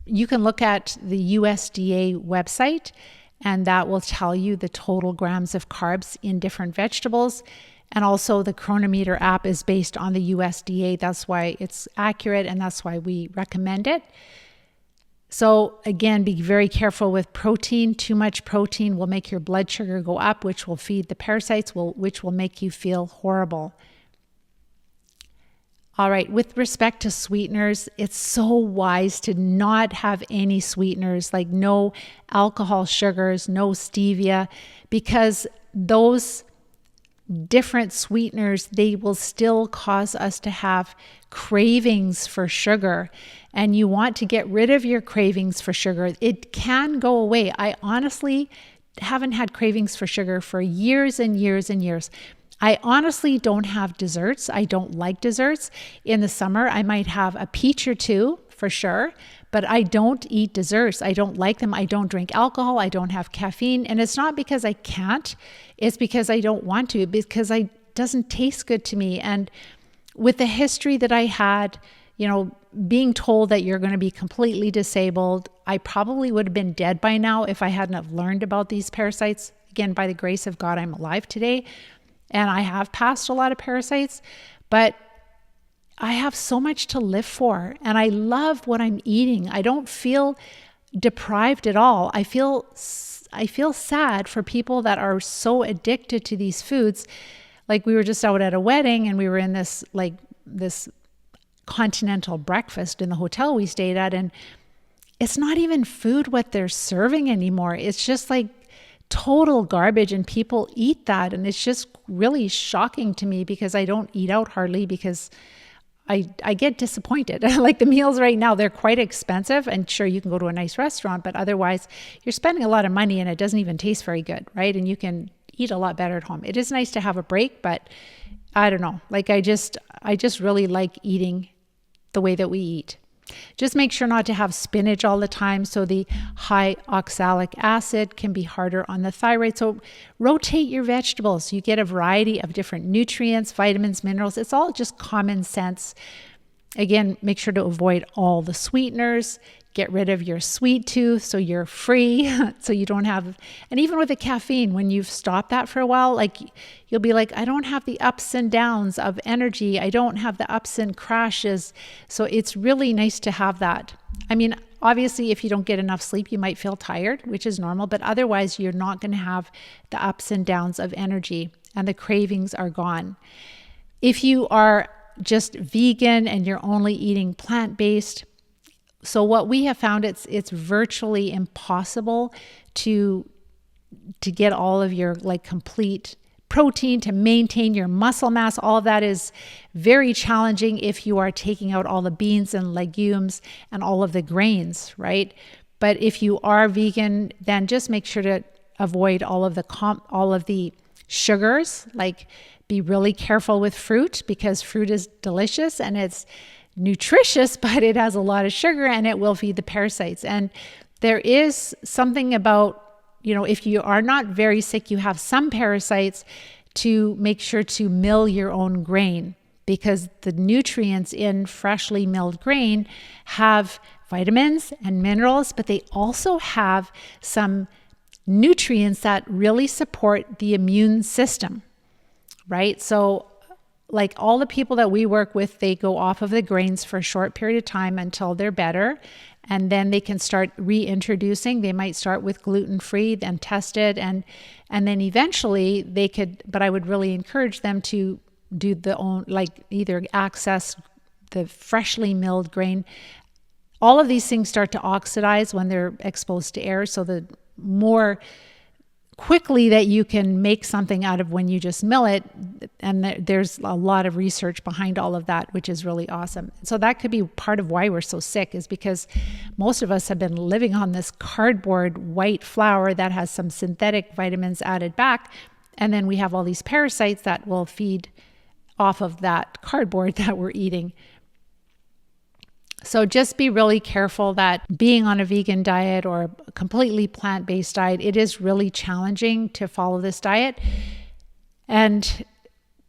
S1: You can look at the USDA website, and that will tell you the total grams of carbs in different vegetables. And also the Chronometer app is based on the USDA. That's why it's accurate, and that's why we recommend it. So again, be very careful with protein. Too much protein will make your blood sugar go up, which will feed the parasites, which will make you feel horrible. All right, with respect to sweeteners, it's so wise to not have any sweeteners, like no alcohol sugars, no stevia, because those different sweeteners, they will still cause us to have cravings for sugar. And you want to get rid of your cravings for sugar. It can go away. I honestly haven't had cravings for sugar for years and years and years. I honestly don't have desserts. I don't like desserts. In the summer, I might have a peach or two for sure, but I don't eat desserts. I don't like them. I don't drink alcohol. I don't have caffeine. And it's not because I can't. It's because I don't want to, because it doesn't taste good to me. And with the history that I had, being told that you're going to be completely disabled, I probably would have been dead by now if I hadn't have learned about these parasites. Again, by the grace of God, I'm alive today. And I have passed a lot of parasites, but I have so much to live for, and I love what I'm eating. I don't feel deprived at all. I feel sad for people that are so addicted to these foods. Like, we were just out at a wedding, and we were in this continental breakfast in the hotel we stayed at, and it's not even food what they're serving anymore. It's just like total garbage, and people eat that, and it's just really shocking to me, because I don't eat out hardly, because I get disappointed. Like, the meals right now, they're quite expensive, and sure, you can go to a nice restaurant, but otherwise you're spending a lot of money and it doesn't even taste very good, right? And you can eat a lot better at home. It is nice to have a break, but I don't know. Like, I just really like eating the way that we eat. Just make sure not to have spinach all the time. So the high oxalic acid can be harder on the thyroid. So rotate your vegetables. You get a variety of different nutrients, vitamins, minerals. It's all just common sense. Again, make sure to avoid all the sweeteners. Get rid of your sweet tooth so you're free, so you don't have, and even with the caffeine, when you've stopped that for a while, like, you'll be like, I don't have the ups and downs of energy. I don't have the ups and crashes. So it's really nice to have that. I mean, obviously, if you don't get enough sleep, you might feel tired, which is normal, but otherwise you're not going to have the ups and downs of energy, and the cravings are gone. If you are just vegan and you're only eating plant-based, so what we have found, it's virtually impossible to get all of your complete protein, to maintain your muscle mass. All of that is very challenging if you are taking out all the beans and legumes and all of the grains, right? But if you are vegan, then just make sure to avoid all of the sugars. Like, be really careful with fruit, because fruit is delicious and it's nutritious, but it has a lot of sugar and it will feed the parasites. And there is something about, if you are not very sick, you have some parasites, to make sure to mill your own grain, because the nutrients in freshly milled grain have vitamins and minerals, but they also have some nutrients that really support the immune system, right? So like all the people that we work with, they go off of the grains for a short period of time until they're better. And then they can start reintroducing. They might start with gluten-free, then test it. And then eventually they could, but I would really encourage them to do like either access the freshly milled grain. All of these things start to oxidize when they're exposed to air. So the more quickly that you can make something out of when you just mill it, and there's a lot of research behind all of that, which is really awesome. So that could be part of why we're so sick, is because most of us have been living on this cardboard white flour that has some synthetic vitamins added back, and then we have all these parasites that will feed off of that cardboard that we're eating. So just be really careful that being on a vegan diet or a completely plant-based diet, it is really challenging to follow this diet. And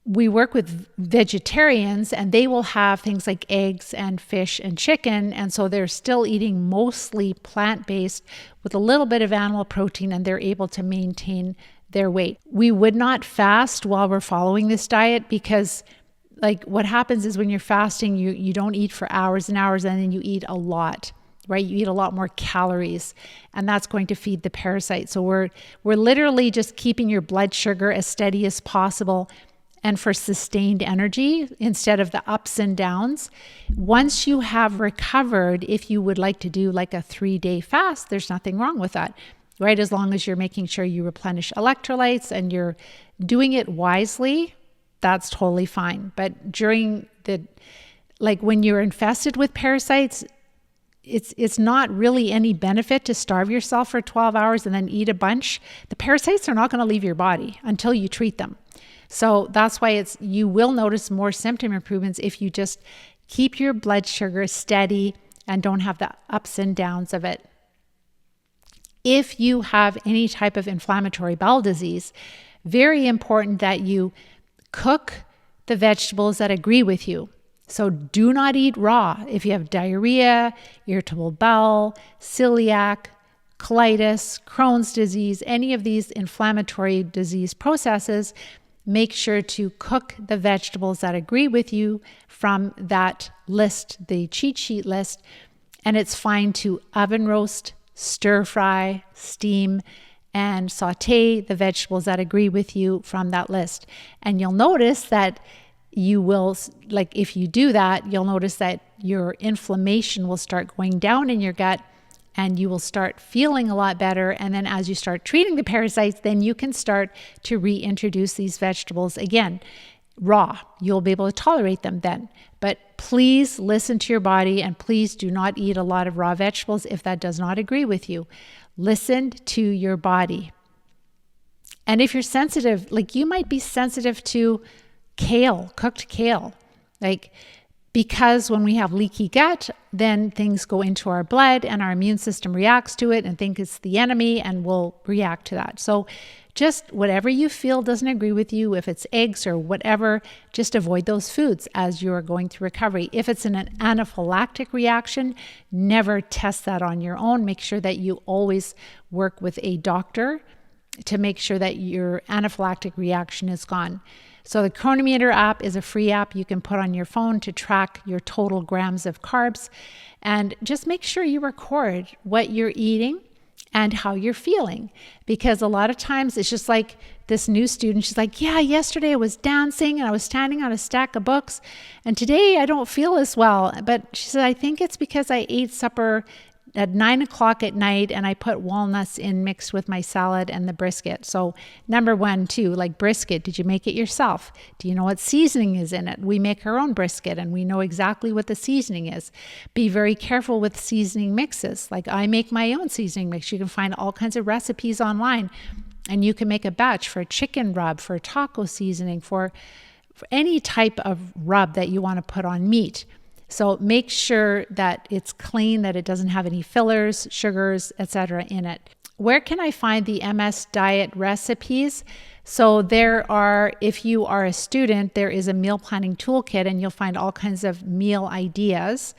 S1: we work with vegetarians, and they will have things like eggs and fish and chicken. And so they're still eating mostly plant-based with a little bit of animal protein, and they're able to maintain their weight. We would not fast while we're following this diet, because like what happens is when you're fasting, you don't eat for hours and hours, and then you eat a lot, right? You eat a lot more calories, and that's going to feed the parasites. So we're literally just keeping your blood sugar as steady as possible, and for sustained energy instead of the ups and downs. Once you have recovered, if you would like to do like a 3-day fast, there's nothing wrong with that, right? As long as you're making sure you replenish electrolytes and you're doing it wisely, that's totally fine. But during when you're infested with parasites, it's not really any benefit to starve yourself for 12 hours and then eat a bunch. The parasites are not going to leave your body until you treat them. So that's why you will notice more symptom improvements if you just keep your blood sugar steady and don't have the ups and downs of it. If you have any type of inflammatory bowel disease, very important that you cook the vegetables that agree with you. So do not eat raw. If you have diarrhea, irritable bowel, celiac, colitis, Crohn's disease, any of these inflammatory disease processes, make sure to cook the vegetables that agree with you from that list, the cheat sheet list. And it's fine to oven roast, stir fry, steam, and saute the vegetables that agree with you from that list. And you'll notice that you will, like if you do that, you'll notice that your inflammation will start going down in your gut, and you will start feeling a lot better. And then as you start treating the parasites, then you can start to reintroduce these vegetables again. Raw, you'll be able to tolerate them then. But please listen to your body, and please do not eat a lot of raw vegetables if that does not agree with you. Listen to your body. And if you're sensitive, like you might be sensitive to kale, cooked kale, because when we have leaky gut, then things go into our blood and our immune system reacts to it and think it's the enemy and will react to that. So just whatever you feel doesn't agree with you, if it's eggs or whatever, just avoid those foods as you are going through recovery. If it's an anaphylactic reaction, never test that on your own. Make sure that you always work with a doctor to make sure that your anaphylactic reaction is gone. So the Chronometer app is a free app you can put on your phone to track your total grams of carbs, and just make sure you record what you're eating and how you're feeling. Because a lot of times it's just like this new student, she's like, yeah, yesterday I was dancing and I was standing on a stack of books, and today I don't feel as well. But she said, I think it's because I ate supper at 9 o'clock at night and I put walnuts in mixed with my salad and the brisket. So number one, too, like brisket, did you make it yourself? Do you know what seasoning is in it? We make our own brisket and we know exactly what the seasoning is. Be very careful with seasoning mixes. Like I make my own seasoning mix. You can find all kinds of recipes online, and you can make a batch for a chicken rub, for taco seasoning, for any type of rub that you want to put on meat. So make sure that it's clean, that it doesn't have any fillers, sugars, etc. in it. Where can I find the MS diet recipes? So there are, if you are a student, there is a meal planning toolkit, and you'll find all kinds of meal ideas.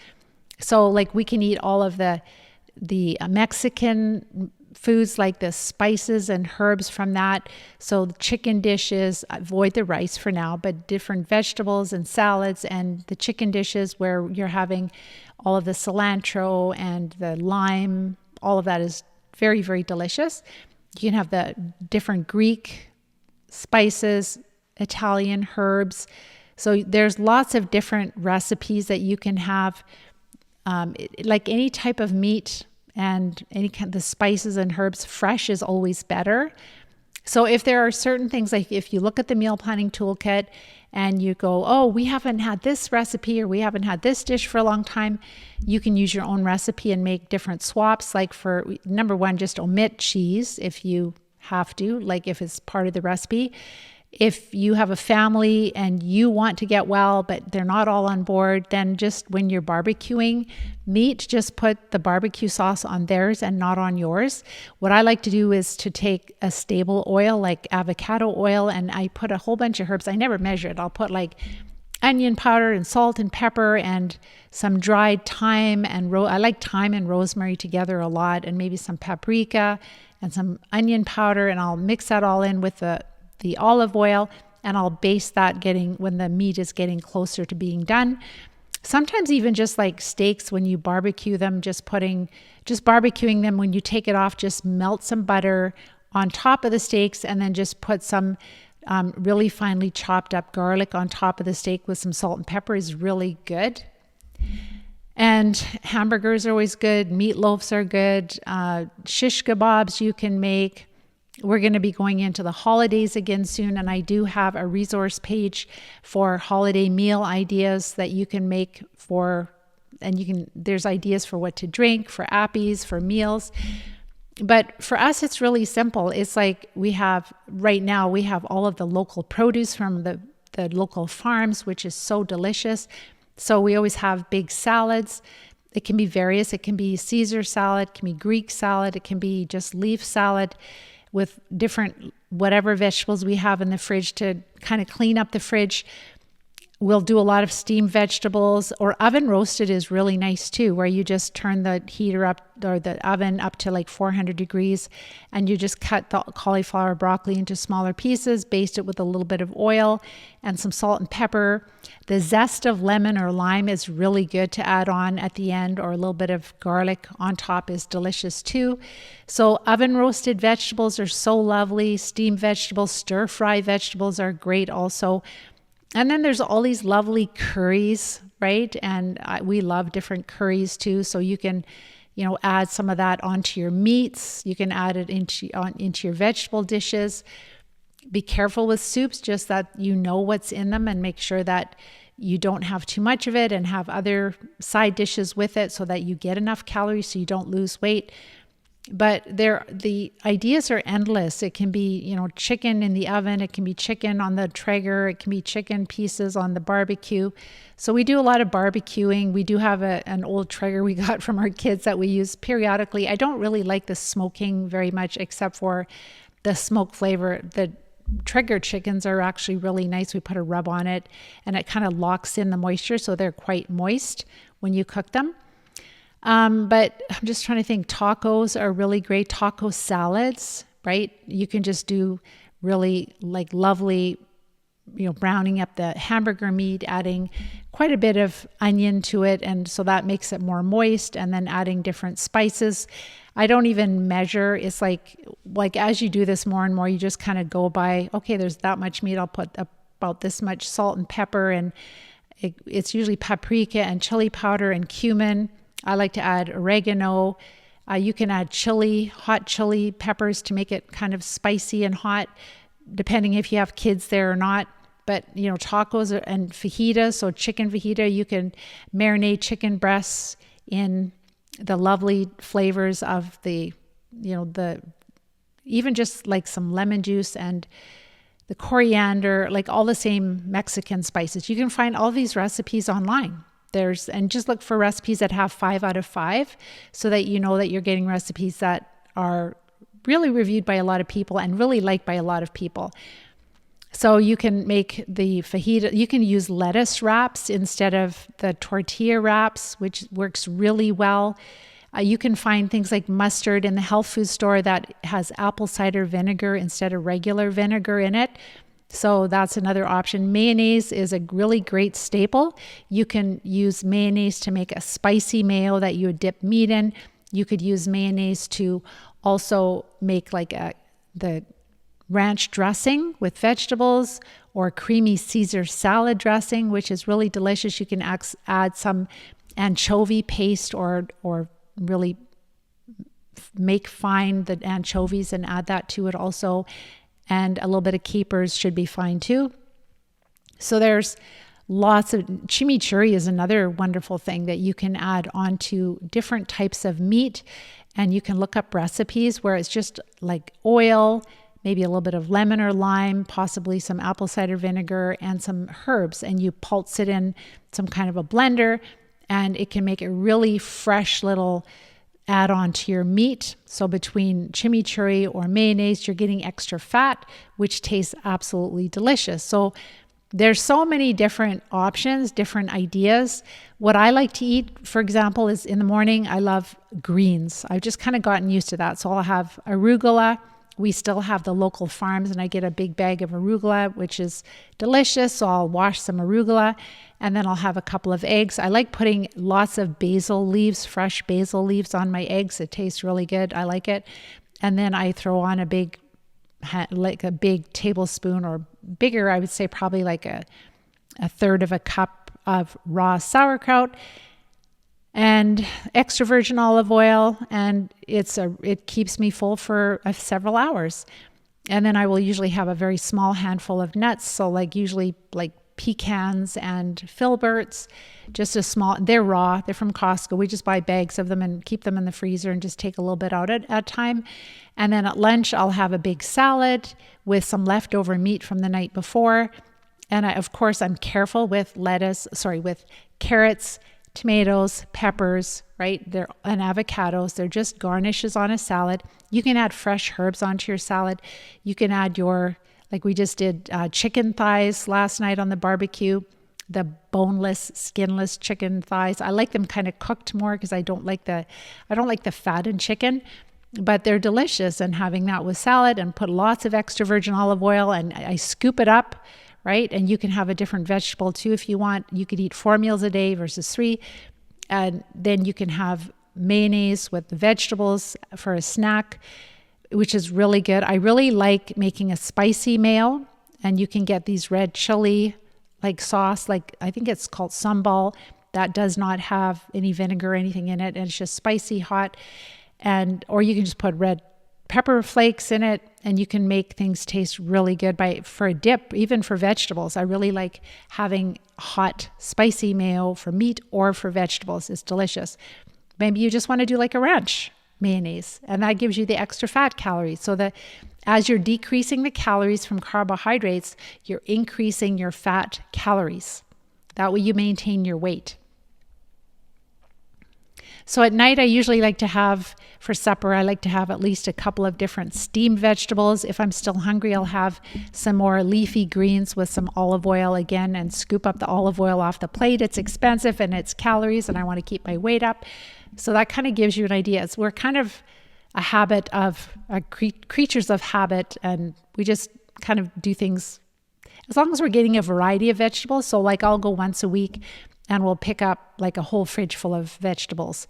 S1: So like we can eat all of the Mexican foods like the spices and herbs from that. So chicken dishes, avoid the rice for now, but different vegetables and salads, and the chicken dishes where you're having all of the cilantro and the lime, all of that is very, very delicious. You can have the different Greek spices, Italian herbs. So there's lots of different recipes that you can have, like any type of meat and any kind of the spices and herbs. Fresh is always better. So if there are certain things, like if you look at the meal planning toolkit and you go, oh, we haven't had this recipe or we haven't had this dish for a long time, you can use your own recipe and make different swaps. Like for number one, just omit cheese if you have to, like if it's part of the recipe. If you have a family and you want to get well, but they're not all on board, then just when you're barbecuing meat, just put the barbecue sauce on theirs and not on yours. What I like to do is to take a stable oil like avocado oil, and I put a whole bunch of herbs. I never measure it. I'll put like onion powder and salt and pepper and some dried thyme and I like thyme and rosemary together a lot, and maybe some paprika and some onion powder, and I'll mix that all in with the olive oil, and I'll baste that when the meat is getting closer to being done. Sometimes even just like steaks, when you barbecue them, just barbecuing them, when you take it off, just melt some butter on top of the steaks and then just put some really finely chopped up garlic on top of the steak with some salt and pepper is really good. And hamburgers are always good. Meatloafs are good. Shish kebabs you can make. We're going to be going into the holidays again soon, and I do have a resource page for holiday meal ideas that you can make there's ideas for what to drink, for appies, for meals. But for us, it's really simple. It's like right now we have all of the local produce from the local farms, which is so delicious. So we always have big salads. It can be various. It can be Caesar salad, it can be Greek salad, it can be just leaf salad, with different whatever vegetables we have in the fridge to kind of clean up the fridge. We'll do a lot of steamed vegetables, or oven roasted is really nice too, where you just turn the heater up or the oven up to like 400 degrees and you just cut the cauliflower broccoli into smaller pieces, baste it with a little bit of oil and some salt and pepper. The zest of lemon or lime is really good to add on at the end, or a little bit of garlic on top is delicious too. So oven roasted vegetables are so lovely. Steamed vegetables, stir fry vegetables are great also. And then there's all these lovely curries, right? And we love different curries too. So you can, add some of that onto your meats. You can add it into your vegetable dishes. Be careful with soups, just that you know what's in them, and make sure that you don't have too much of it and have other side dishes with it so that you get enough calories so you don't lose weight. But the ideas are endless. It can be, chicken in the oven. It can be chicken on the Traeger. It can be chicken pieces on the barbecue. So we do a lot of barbecuing. We do have an old Traeger we got from our kids that we use periodically. I don't really like the smoking very much, except for the smoke flavor. The Traeger chickens are actually really nice. We put a rub on it and it kind of locks in the moisture, so they're quite moist when you cook them. But I'm just trying to think. Tacos are really great. Taco salads, right? You can just do really like lovely, browning up the hamburger meat, adding quite a bit of onion to it. And so that makes it more moist, and then adding different spices. I don't even measure. It's like as you do this more and more, you just kind of go by, okay, there's that much meat. I'll put about this much salt and pepper, and it's usually paprika and chili powder and cumin. I like to add oregano. You can add hot chili peppers to make it kind of spicy and hot, depending if you have kids there or not. But, tacos and fajitas, so chicken fajita, you can marinate chicken breasts in the lovely flavors of even just like some lemon juice and the coriander, like all the same Mexican spices. You can find all these recipes online. And just look for recipes that have 5 out of 5, so that you know that you're getting recipes that are really reviewed by a lot of people and really liked by a lot of people. So you can make the fajita. You can use lettuce wraps instead of the tortilla wraps, which works really well. You can find things like mustard in the health food store that has apple cider vinegar instead of regular vinegar in it. So that's another option. Mayonnaise is a really great staple. You can use mayonnaise to make a spicy mayo that you would dip meat in. You could use mayonnaise to also make like the ranch dressing with vegetables, or creamy Caesar salad dressing, which is really delicious. You can add some anchovy paste or really make fine the anchovies and add that to it also. And a little bit of capers should be fine too. So there's lots of, chimichurri is another wonderful thing that you can add onto different types of meat. And you can look up recipes where it's just like oil, maybe a little bit of lemon or lime, possibly some apple cider vinegar and some herbs. And you pulse it in some kind of a blender, and it can make a really fresh little add on to your meat. So between chimichurri or mayonnaise, you're getting extra fat, which tastes absolutely delicious. So there's so many different options, different ideas. What I like to eat, for example, is in the morning, I love greens. I've just kind of gotten used to that. So I'll have arugula. We still have the local farms, and I get a big bag of arugula, which is delicious. So I'll wash some arugula, and then I'll have a couple of eggs. I like putting lots of basil leaves, fresh basil leaves on my eggs. It tastes really good. I like it. And then I throw on a big tablespoon, or bigger, I would say probably like a third of a cup of raw sauerkraut, and extra virgin olive oil, and it keeps me full for several hours. And then I will usually have a very small handful of nuts, so usually pecans and filberts, just a small, they're raw, they're from Costco. We just buy bags of them and keep them in the freezer and just take a little bit out at a time. And then at lunch, I'll have a big salad with some leftover meat from the night before. And of course, I'm careful with with carrots, tomatoes, peppers, right? And avocados. They're just garnishes on a salad. You can add fresh herbs onto your salad. You can add like we just did chicken thighs last night on the barbecue, the boneless, skinless chicken thighs. I like them kind of cooked more because I don't like the fat in chicken, but they're delicious. And having that with salad, and put lots of extra virgin olive oil, and I scoop it up, right? And you can have a different vegetable too if you want. You could eat 4 meals a day versus 3. And then you can have mayonnaise with the vegetables for a snack, which is really good. I really like making a spicy mayo, and you can get these red chili sauce, I think it's called sambal, that does not have any vinegar or anything in it, and it's just spicy, hot. Or you can just put red pepper flakes in it, and you can make things taste really good for a dip, even for vegetables. I really like having hot, spicy mayo for meat or for vegetables. It's delicious. Maybe you just want to do a ranch mayonnaise, and that gives you the extra fat calories. So that as you're decreasing the calories from carbohydrates, you're increasing your fat calories. That way you maintain your weight. So at night, I usually for supper, I like to have at least a couple of different steamed vegetables. If I'm still hungry, I'll have some more leafy greens with some olive oil again, and scoop up the olive oil off the plate. It's expensive and it's calories, and I want to keep my weight up. So that kind of gives you an idea. We're kind of creatures of habit, and we just kind of do things as long as we're getting a variety of vegetables. So I'll go once a week, and we'll pick up a whole fridge full of vegetables.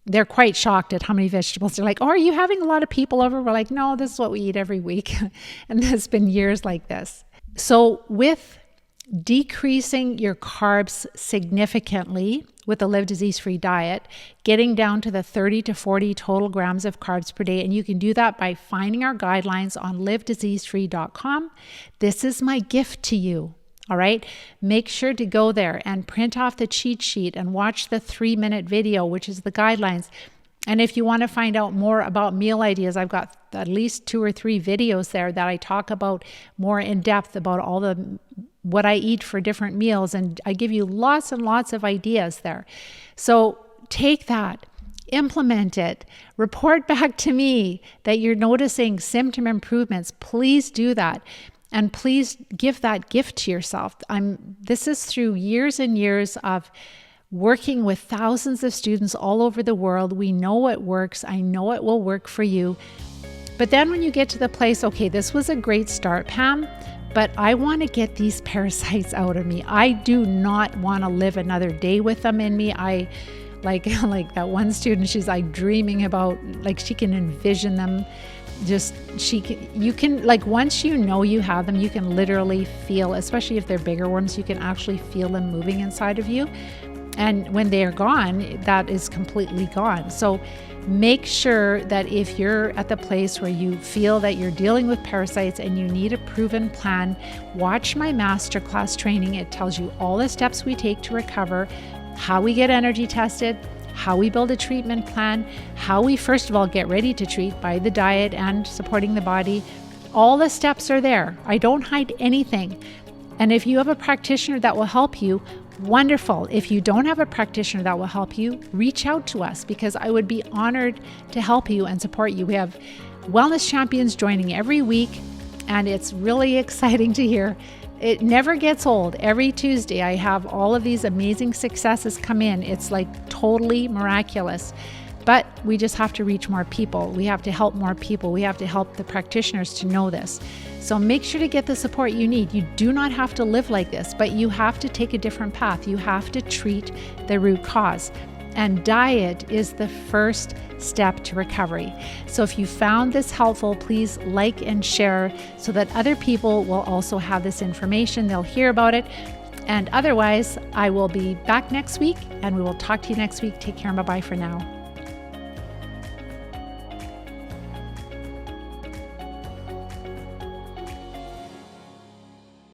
S1: They're quite shocked at how many vegetables. They're like, "Oh, are you having a lot of people over?" We're like, "No, this is what we eat every week." And there's been years like this. So with decreasing your carbs significantly with the Live Disease-Free diet, getting down to the 30 to 40 total grams of carbs per day, and you can do that by finding our guidelines on livediseasefree.com. This is my gift to you. All right, make sure to go there and print off the cheat sheet and watch the 3-minute video, which is the guidelines. And if you want to find out more about meal ideas, I've got at least 2 or 3 videos there that I talk about more in depth about what I eat for different meals. And I give you lots and lots of ideas there. So take that, implement it, report back to me that you're noticing symptom improvements. Please do that. And please give that gift to yourself. This is through years and years of working with thousands of students all over the world. We know what works. I know it will work for you. But then when you get to the place, okay, this was a great start, Pam, but I want to get these parasites out of me. I do not want to live another day with them in me. I like that one student, she's like dreaming about, like she can envision them. You can like, once you know you have them, you can literally feel, especially if they're bigger ones, you can actually feel them moving inside of you. And when they are gone, that is completely gone. So make sure that if you're at the place where you feel that you're dealing with parasites and you need a proven plan, watch my masterclass training. It tells you all the steps we take to recover, how we get energy tested, how we build a treatment plan, how we first of all get ready to treat by the diet and supporting the body. All the steps are there. I don't hide anything. And if you have a practitioner that will help you, wonderful. If you don't have a practitioner that will help you, reach out to us, because I would be honored to help you and support you. We have wellness champions joining every week, and it's really exciting to hear. It never gets old. Every Tuesday, I have all of these amazing successes come in. It's like totally miraculous. But we just have to reach more people. We have to help more people. We have to help the practitioners to know this. So make sure to get the support you need. You do not have to live like this, but you have to take a different path. You have to treat the root cause. And diet is the first step to recovery. So if you found this helpful, please like and share so that other people will also have this information. They'll hear about it. And otherwise, I will be back next week, and we will talk to you next week. Take care and bye-bye for now.